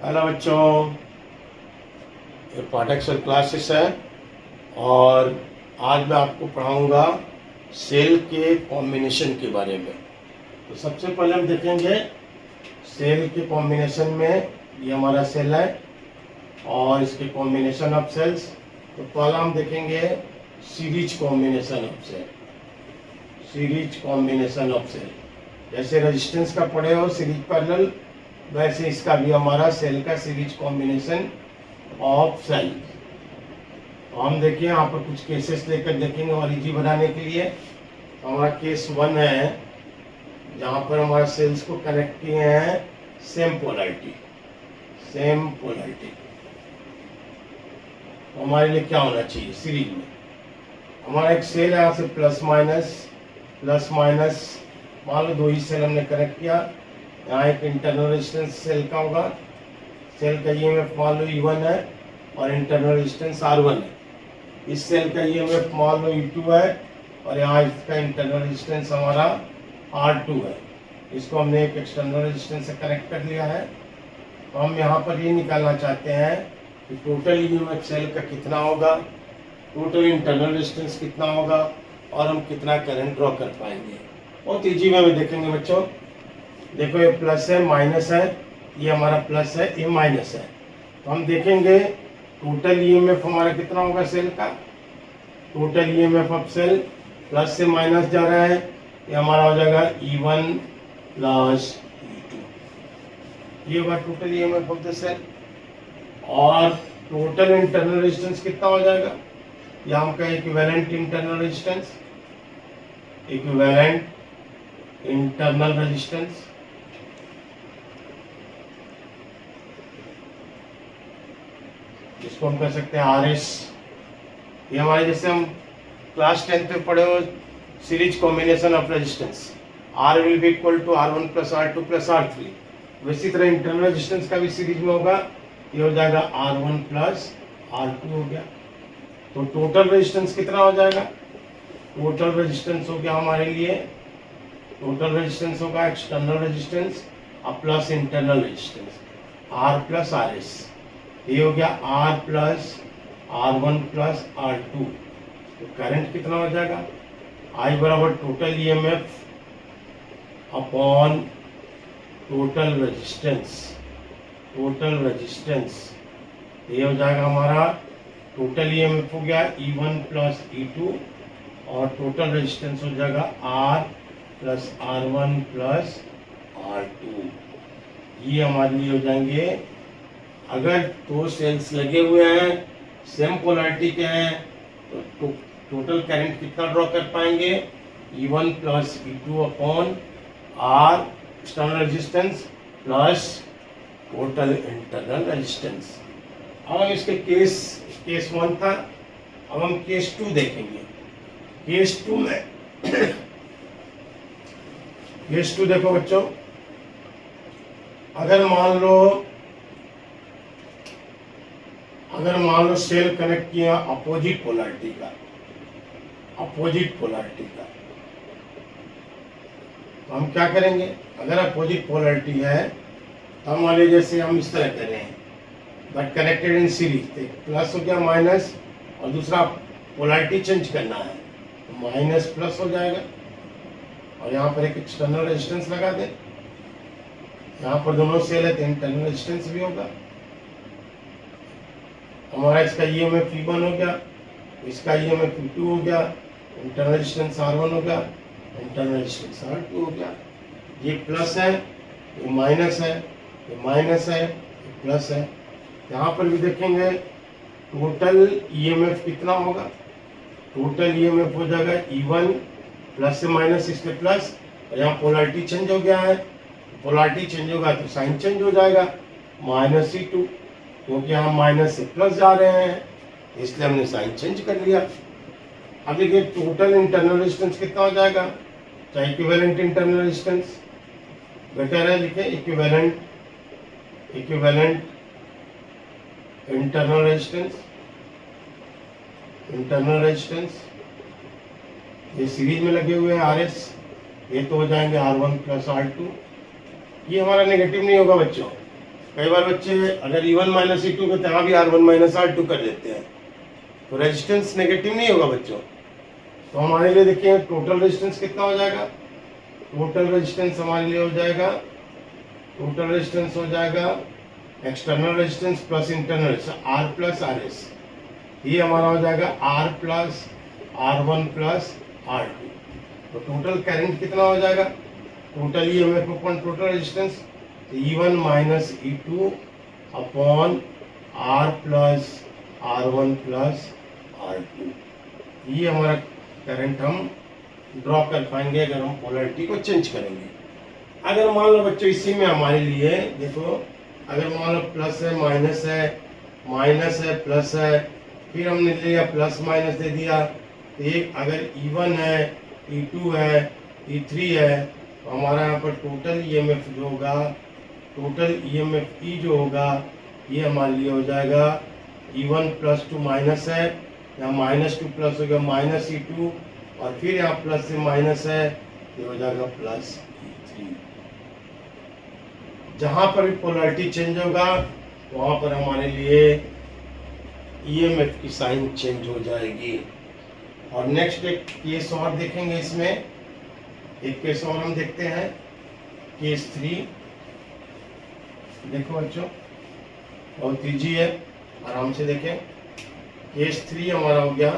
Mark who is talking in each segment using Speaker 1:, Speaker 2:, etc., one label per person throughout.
Speaker 1: Hello बच्चों, ये पाठक classes है और आज मैं आपको पढ़ाऊंगा सेल के कॉम्बिनेशन के बारे में। तो सबसे पहले हम देखेंगे सेल के कॉम्बिनेशन में। ये हमारा सेल है और इसके कॉम्बिनेशन ऑफ सेल्स। तो पहला हम देखेंगे series combination of cell. Series combination of cell, जैसे रेजिस्टेंस का पढ़े हो सीरीज पैरेलल, वैसे इसका भी हमारा सेल का सीरीज कॉम्बिनेशन ऑफ सेल। तो हम देखिए यहाँ पर कुछ केसेस लेकर देखेंगे और इजी बनाने के लिए। तो हमारा केस 1 है जहाँ पर हमारा सेल्स को कनेक्ट किए हैं सेम पोलैरिटी। सेम पोलैरिटी तो हमारे लिए क्या होना चाहिए सीरीज में? हमारा एक सेल है, यहाँ से प्लस माइनस मान लो दो ही सेल हमने कनेक्ट किया। यहाँ एक इंटरनल रेजिस्टेंस सेल का होगा, सेल का ईएमएफ मान लो E1 है और इंटरनल रेजिस्टेंस R1 है। इस सेल का ईएमएफ मान लो E2 है और यहाँ इसका इंटरनल रेजिस्टेंस हमारा R2 है। इसको हमने एक एक्सटर्नल रेजिस्टेंस से कनेक्ट कर लिया है। तो हम यहाँ पर ये निकालना चाहते हैं कि टोटल ईएमएफ सेल का कितना होगा, टोटल इंटरनल रेजिस्टेंस कितना होगा और हम कितना करंट ड्रॉ कर पाएंगे। बहुत ईजी वे में देखेंगे बच्चों। देखो ये प्लस है, माइनस है, ये हमारा प्लस है, ये माइनस है। तो हम देखेंगे टोटल ईएमएफ हमारा कितना होगा सेल का। Total EMF of cell plus से माइनस जा रहा है, ये हमारा हो जाएगा E1 प्लस E2। ये होगा total EMF of the cell. और टोटल इंटरनल रेजिस्टेंस कितना हो जाएगा, या हम कहें equivalent internal resistance. Equivalent internal resistance जिसको हम कह सकते हैं RS। ये हमारे जैसे हम क्लास 10th में पढ़े हो series combination of resistance, R will be equal to R1 plus R2 plus R3। वैसी तरह इंटरनल रेजिस्टेंस का भी सीरीज में होगा, ये हो जाएगा R1 प्लस R2 हो गया। तो टोटल रेजिस्टेंस कितना हो जाएगा? टोटल रेजिस्टेंस हो गया हमारे लिए, टोटल रेजिस्टेंस होगा एक्सटर्नल रेजिस्टेंस और plus internal resistance R plus RS। ये हो गया R plus R1 plus R2। तो करंट कितना हो जाएगा? I बराबर total EMF upon total resistance. Total resistance ये हो जाएगा हमारा टोटल EMF हो गया E1 प्लस E2 और टोटल रेजिस्टेंस हो जाएगा R plus R1 plus R2। ये हमारे लिए हो जाएंगे, अगर दो सेल्स लगे हुए हैं सेम पोलैरिटी के हैं तो टोटल करंट कितना ड्रॉ कर पाएंगे? E1 plus E2 upon R external resistance plus total internal resistance. अब हम इसके केस 1 था, अब हम केस 2 देखेंगे। केस 2 में केस 2 देखो बच्चों, अगर मान लो सेल कनेक्ट किया अपोजिट पोलैरिटी का, तो हम क्या करेंगे? अगर अपोजिट पोलैरिटी है तो हम वाले जैसे हम इस तरह कर रहे हैं but connected in series. Plus हो गया माइनस और दूसरा पोलैरिटी चेंज करना है तो माइनस प्लस हो जाएगा और यहाँ पर एक एक्सटर्नल रेजिस्टेंस लगा दे। यहाँ पर दोनों सेल है तो इंटरनल रेजिस्टेंस भी होगा। हमारा इसका EMF E1 हो गया, इसका EMF E2 हो गया, इंटरनल रेजिस्टेंस R1 हो गया, इंटरनल रेजिस्टेंस R2 हो गया। ये प्लस है, ये माइनस है, ये माइनस है, ये प्लस है। यहाँ पर भी देखेंगे टोटल EMF कितना होगा? टोटल EMF हो जाएगा E1 प्लस से माइनस इसके प्लस, और यहाँ पोलैरिटी चेंज हो गया है, पोलैरिटी चेंज होगा तो साइन चेंज हो जाएगा माइनस E2, क्योंकि हम माइनस से प्लस जा रहे हैं इसलिए हमने साइन चेंज कर लिया। अब देखिए टोटल इंटरनल रेजिस्टेंस कितना हो जाएगा, चाहे इक्विवेलेंट इंटरनल रेजिस्टेंस बेटर है, लिखे इक्विवेलेंट इंटरनल रेजिस्टेंस। ये सीरीज में लगे हुए हैं RS, ये तो हो जाएंगे R1 प्लस R2। ये हमारा नेगेटिव नहीं होगा बच्चों, कई बार बच्चे अगर E1 माइनस E2 को यहाँ भी R1 माइनस R2 कर देते हैं तो रेजिस्टेंस नेगेटिव नहीं होगा बच्चों। तो हमारे लिए देखिए टोटल रेजिस्टेंस कितना हो जाएगा, टोटल रेजिस्टेंस हमारे लिए हो जाएगा, टोटल रेजिस्टेंस हो जाएगा external resistance plus internal resistance R plus RS, ये हमारा हो जाएगा R plus R1 plus R2। तो टोटल करंट कितना हो जाएगा, total EMF upon total resistance E1 minus E2 upon R plus R1 plus R2। ये हमारा करंट हम ड्रॉ कर पाएंगे अगर हम पोलैरिटी को चेंज करेंगे। अगर मान लो बच्चों इसी में हमारे लिए देखो, अगर मान लो प्लस है माइनस है प्लस है, फिर हमने ले लिया प्लस माइनस दे दिया, तो एक अगर E1 है E2 है E3 है तो हमारा यहाँ पर टोटल EMF जो होगा, टोटल EMF E जो होगा ये हमारे लिए हो जाएगा E1 प्लस 2 माइनस है, यहाँ माइनस 2 प्लस हो गया माइनस E2, और फिर यहाँ प्लस से माइनस है ये हो जाएगा प्लस E3। जहाँ पर भी पोलैरिटी चेंज होगा वहाँ पर हमारे लिए EMF की साइन चेंज हो जाएगी। और नेक्स्ट एक केस और देखेंगे, इसमें एक केस और हम देखते हैं, केस 3। देखो बच्चों बहुत ईजी है, आराम से देखें। केस 3 हमारा हो गया,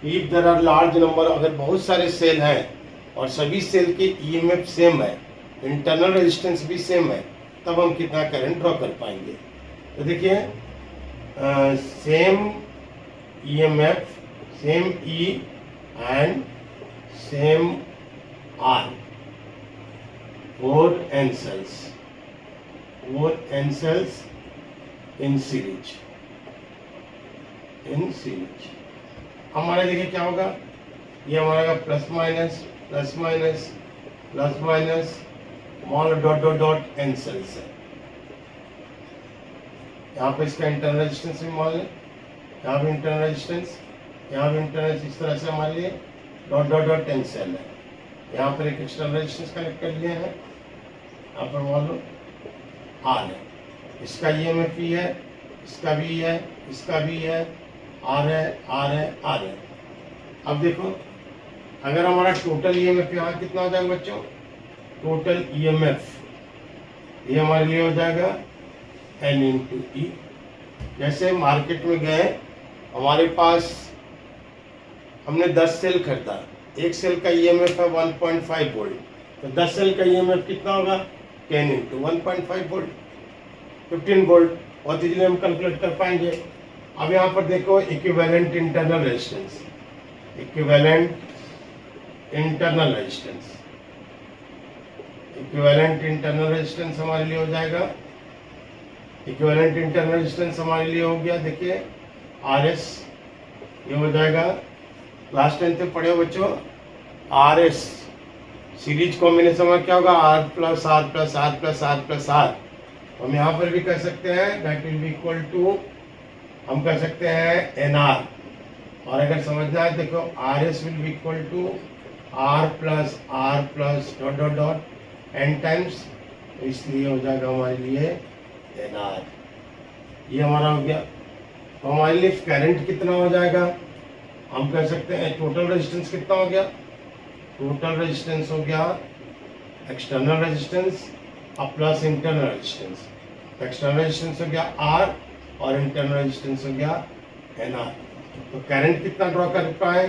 Speaker 1: if there are large number, अगर बहुत सारे सेल हैं और सभी सेल के EMF सेम है, इंटरनल रेजिस्टेंस भी सेम है, तब हम कितना करंट ड्रॉ कर पाएंगे। तो देखिए same EMF, same E and same R, 4 N cells in series, हमारे देखिए क्या होगा, ये हमारा plus minus plus minus plus minus मान dot dot dot N cells है। यहाँ पे इसका इंटरनल रेजिस्टेंस भी मान लें, यहाँ भी इंटरनल रेजिस्टेंस, यहाँ भी इंटरनल, इस तरह से हमारे लिए dot dot dot N cell है। यहाँ पर एक एक्सटर्नल रेजिस्टेंस कनेक्ट कर लिए हैं, यहाँ पर मान लो R है, इसका EMF E है, इसका भी है, इसका भी है, R है, R है, R है। अब देखो अगर हमारा टोटल EMF यहाँ कितना हो जाएगा बच्चों, टोटल EMF ये हमारे लिए हो जाएगा N इंटू E। जैसे मार्केट में गए, हमारे पास हमने 10 सेल खरीदा, एक सेल का EMF है 1.5 वोल्ट, तो 10 सेल का EMF कितना होगा 10 इंटू 1.5 वोल्ट, 15 वोल्ट, बहुत इजीली हम कैलकुलेट कर पाएंगे। अब यहाँ पर देखो equivalent internal resistance, equivalent internal resistance, equivalent internal resistance हमारे लिए हो जाएगा, इक्विवेलेंट इंटरनल रेजिस्टेंस हमारे लिए हो गया, देखिए RS, ये हो जाएगा क्लास 10 में पढ़े हो बच्चों, RS सीरीज कॉम्बिनेशन में क्या होगा, R plus R plus R plus R plus R। हम यहाँ पर भी कर सकते हैं that will be equal to, हम कर सकते हैं NR, और अगर समझना है देखो RS will be equal to R plus dot dot dot N times, इसलिए हो जाएगा हमारे लिए NR। ये हमारा हो गया। तो हमारे लिए करंट कितना हो जाएगा, हम कह सकते हैं टोटल रेजिस्टेंस कितना हो गया, टोटल रेजिस्टेंस हो गया एक्सटर्नल रेजिस्टेंस और plus internal resistance. External resistance हो गया R और इंटरनल रेजिस्टेंस हो गया NR। तो करंट कितना ड्रॉ कर पाए,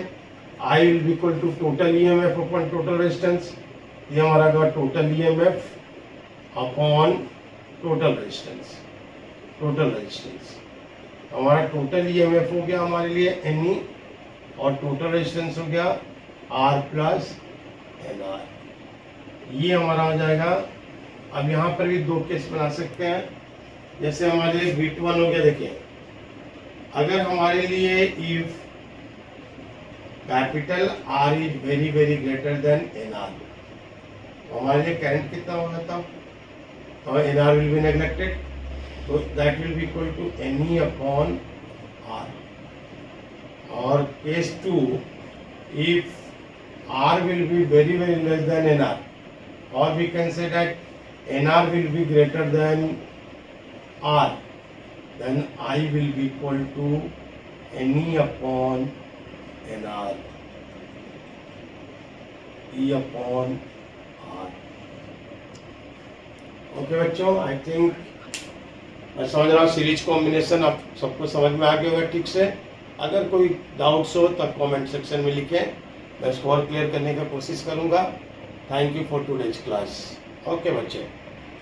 Speaker 1: I will be equal to total EMF upon total resistance, ये हमारा होगा total EMF upon total resistance, total resistance. हमारा टोटल EMF हो गया हमारे लिए NE और टोटल रेजिस्टेंस हो गया R प्लस NR, ये हमारा हो जाएगा। अब यहाँ पर भी दो केस बना सकते हैं, जैसे हमारे लिए V1 हो गया, देखिए अगर हमारे लिए if capital R is very very greater than NR, तो हमारे लिए करंट कितना होगा तब, तो NR विल बी नेग्लेक्टेड, तो that will be equal to NE upon R। और case 2, if R will be very very less than NR, or we can say that NR will be greater than R, then I will be equal to NE upon NR, E upon R. Okay बच्चों, I think मैं समझ रहा हूँ series combination आप सबको समझ में आ गया होगा ठीक से। अगर कोई डाउट्स हो तब कमेंट सेक्शन में लिखें, मैं इसको और क्लियर करने की कोशिश करूँगा। Thank you for today's class. Okay बच्चे।